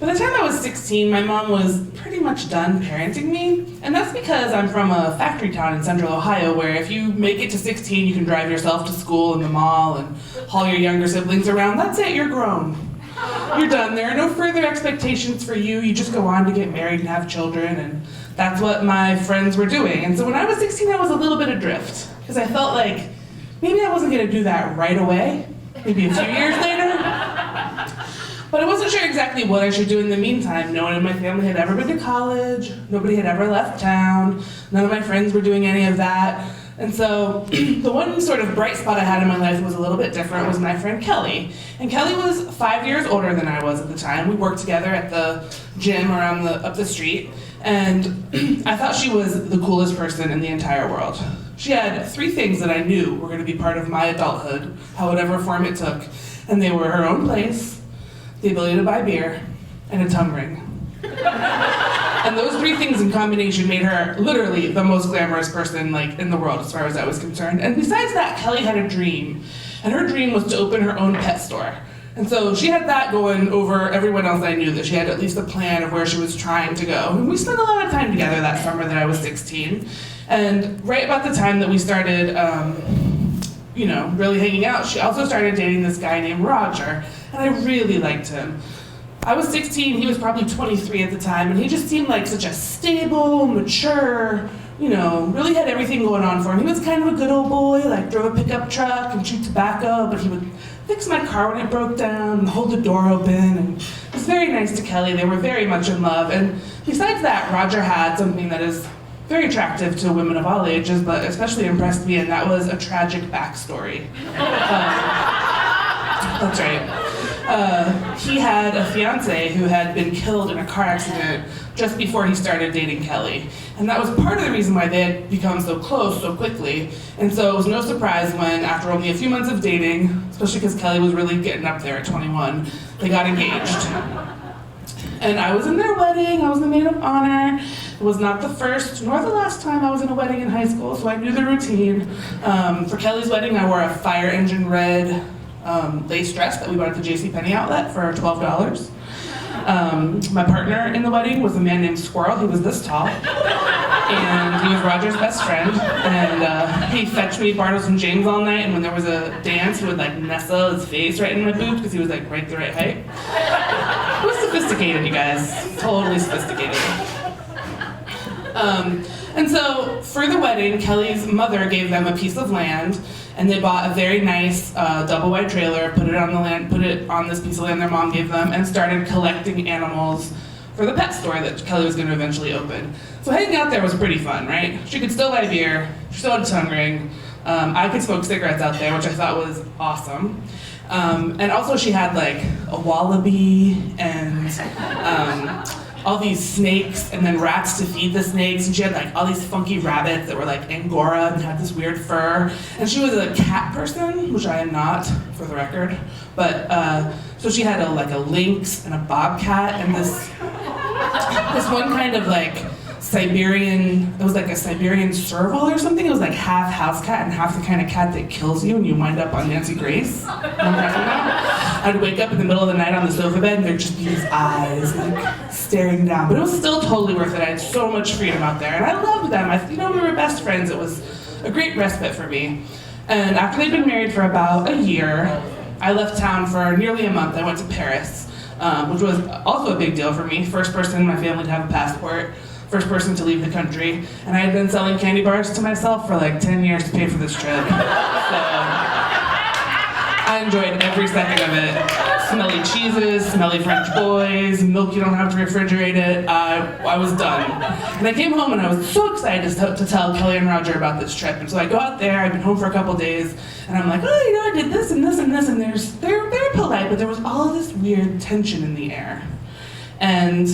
By the time I was 16, my mom was pretty much done parenting me, and that's because I'm from a factory town in central Ohio where if you make it to 16, you can drive yourself to school and the mall and haul your younger siblings around. That's it, you're grown. You're done. There are no further expectations for you. You just go on to get married and have children, and that's what my friends were doing. And so when I was 16, I was a little bit adrift, because I felt like maybe I wasn't going to do that right away, maybe a few years later. But I wasn't sure exactly what I should do in the meantime. No one in my family had ever been to college. Nobody had ever left town. None of my friends were doing any of that. And so the one sort of bright spot I had in my life that was a little bit different was my friend Kelly. And Kelly was 5 years older than I was at the time. We worked together at the gym up the street. And I thought she was the coolest person in the entire world. She had 3 things that I knew were going to be part of my adulthood, whatever form it took. And they were her own place, the ability to buy beer, and a tongue ring. And those 3 things in combination made her literally the most glamorous person in the world as far as I was concerned. And besides that, Kelly had a dream. And her dream was to open her own pet store. And so she had that going over everyone else I knew, that she had at least a plan of where she was trying to go. And we spent a lot of time together that summer that I was 16. And right about the time that we started really hanging out, she also started dating this guy named Roger, and I really liked him. I was 16, he was probably 23 at the time, and he just seemed like such a stable, mature, really had everything going on for him. He was kind of a good old boy, drove a pickup truck and chewed tobacco, but he would fix my car when it broke down and hold the door open, and he was very nice to Kelly. They were very much in love, and besides that, Roger had something that is very attractive to women of all ages, but especially impressed me, and that was a tragic backstory. That's right. He had a fiance who had been killed in a car accident just before he started dating Kelly. And that was part of the reason why they had become so close so quickly. And so it was no surprise when, after only a few months of dating, especially because Kelly was really getting up there at 21, they got engaged. And I was in their wedding, I was the maid of honor. It was not the first nor the last time I was in a wedding in high school, so I knew the routine. For Kelly's wedding, I wore a fire engine red lace dress that we bought at the JCPenney outlet for $12. My partner in the wedding was a man named Squirrel. He was this tall, and he was Roger's best friend. And he fetched me Bartles and James all night, and when there was a dance, he would nestle his face right in my boobs because he was right the right height. It was sophisticated, you guys. Totally sophisticated. And so for the wedding, Kelly's mother gave them a piece of land, and they bought a very nice double-wide trailer, put it on this piece of land their mom gave them, and started collecting animals for the pet store that Kelly was going to eventually open. So hanging out there was pretty fun, right? She could still buy beer, she still had a tongue ring, I could smoke cigarettes out there, which I thought was awesome. And also she had a wallaby and all these snakes and then rats to feed the snakes, and she had all these funky rabbits that were Angora and had this weird fur. And she was a cat person, which I am not, for the record. But so she had a lynx and a bobcat and this one kind of Siberian, it was a Siberian serval or something. It was half house cat and half the kind of cat that kills you and you wind up on Nancy Grace. I'd wake up in the middle of the night on the sofa bed and there'd just be these eyes staring down. But it was still totally worth it. I had so much freedom out there and I loved them. We were best friends. It was a great respite for me. And after they'd been married for about a year, I left town for nearly a month. I went to Paris, which was also a big deal for me. First person in my family to have a passport. First person to leave the country, and I had been selling candy bars to myself for 10 years to pay for this trip. So I enjoyed every second of it. Smelly cheeses, smelly French boys, milk you don't have to refrigerate it. I was done. And I came home and I was so excited to tell Kelly and Roger about this trip. And so I go out there, I've been home for a couple days, and I'm I did this and this and this, and they're very polite, but there was all this weird tension in the air. And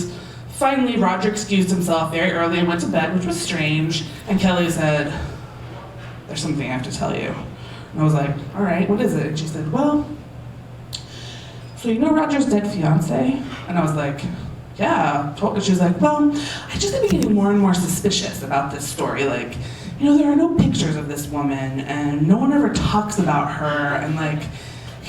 finally, Roger excused himself very early and went to bed, which was strange. And Kelly said, "There's something I have to tell you." And I was like, "All right, what is it?" And she said, "Well, so Roger's dead fiance?" And I was like, "Yeah." And she was like, "Well, I just have been getting more and more suspicious about this story. There are no pictures of this woman, and no one ever talks about her, and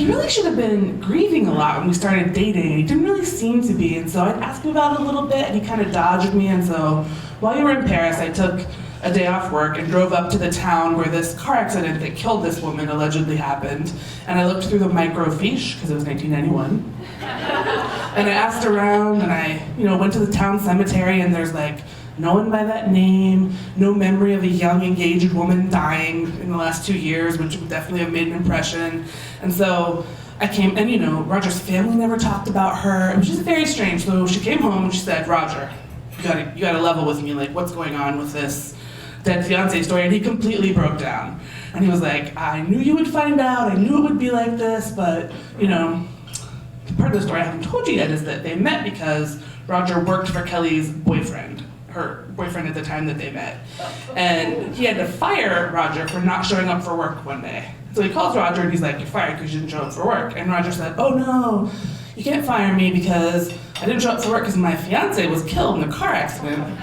he really should have been grieving a lot when we started dating. He didn't really seem to be, and so I'd ask him about it a little bit, and he kind of dodged me, and so while we were in Paris, I took a day off work and drove up to the town where this car accident that killed this woman allegedly happened, and I looked through the microfiche, because it was 1991, and I asked around, and I went to the town cemetery, and there's like, no one by that name, no memory of a young, engaged woman dying in the last 2 years, which would definitely have made an impression. And so I came, and Roger's family never talked about her. It was just very strange. So she came home and she said, Roger, you gotta level with me, like what's going on with this dead fiance story? And he completely broke down. And he was like, I knew you would find out, I knew it would be like this, but part of the story I haven't told you yet is that they met because Roger worked for Kelly's boyfriend, her boyfriend at the time that they met. And he had to fire Roger for not showing up for work one day. So he calls Roger and he's like, you're fired because you didn't show up for work. And Roger said, oh no, you can't fire me because I didn't show up for work because my fiance was killed in a car accident. And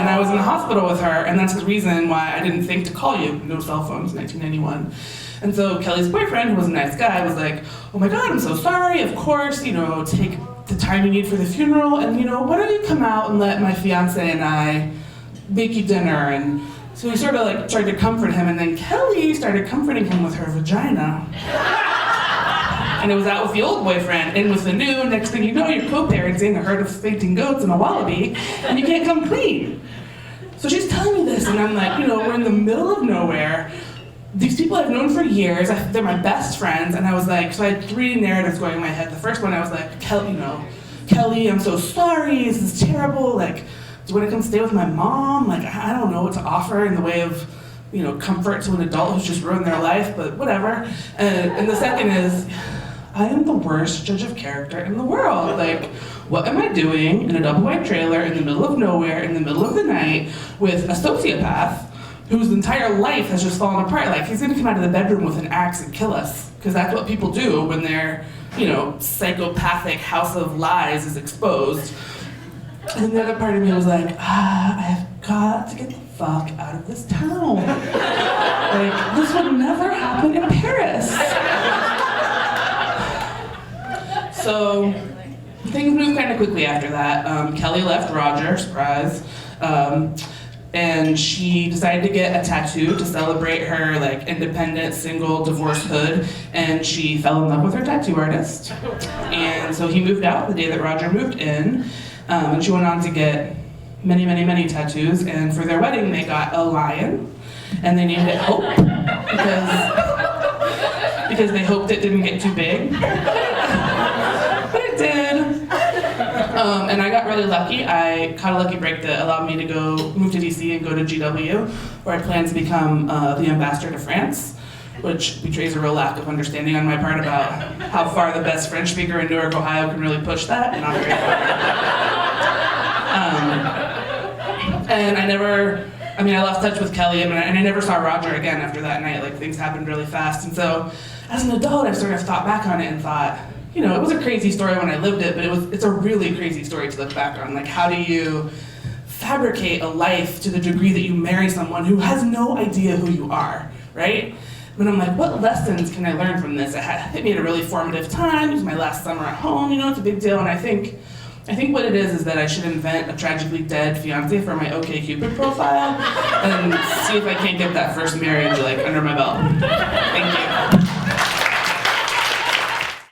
I was in the hospital with her, and that's the reason why I didn't think to call you. No cell phones, 1991. And so Kelly's boyfriend, who was a nice guy, was like, oh my God, I'm so sorry, of course, take the time you need for the funeral, and why don't you come out and let my fiance and I make you dinner? And so he sort of like tried to comfort him, and then Kelly started comforting him with her vagina. And it was out with the old boyfriend, in with the new. Next thing you know, you're co-parenting a herd of fainting goats and a wallaby, and you can't come clean. So she's telling me this, and I'm like, we're in the middle of nowhere. These people I've known for years, they're my best friends, and I was like, so I had 3 narratives going in my head. The first one, I was like, Kelly, I'm so sorry, this is terrible, like, do you want to come stay with my mom? Like, I don't know what to offer in the way of, comfort to an adult who's just ruined their life, but whatever. And the second is, I am the worst judge of character in the world. Like, what am I doing in a double-wide trailer in the middle of nowhere, in the middle of the night, with a sociopath whose entire life has just fallen apart? Like, he's gonna come out of the bedroom with an axe and kill us, because that's what people do when their, psychopathic house of lies is exposed. And the other part of me was like, I've got to get the fuck out of this town. Like, this would never happen in Paris. So, things moved kind of quickly after that. Kelly left Roger, surprise. And she decided to get a tattoo to celebrate her independent, single, divorcehood, and she fell in love with her tattoo artist. And so he moved out the day that Roger moved in, and she went on to get many, many, many tattoos, and for their wedding they got a lion, and they named it Hope, because they hoped it didn't get too big. But it did. And I got really lucky. I caught a lucky break that allowed me to go move to DC and go to GW, where I plan to become the ambassador to France, which betrays a real lack of understanding on my part about how far the best French speaker in Newark, Ohio can really push that, and I'm very and I lost touch with Kelly, and I never saw Roger again after that night. Like, things happened really fast. And so, as an adult, I sort of thought back on it and thought, it was a crazy story when I lived it, but it's a really crazy story to look back on. Like, how do you fabricate a life to the degree that you marry someone who has no idea who you are, right? And I'm like, what lessons can I learn from this? It hit me at a really formative time. It was my last summer at home, it's a big deal. And I think what it is that I should invent a tragically dead fiance for my OkCupid profile and see if I can't get that first marriage under my belt. Thank you.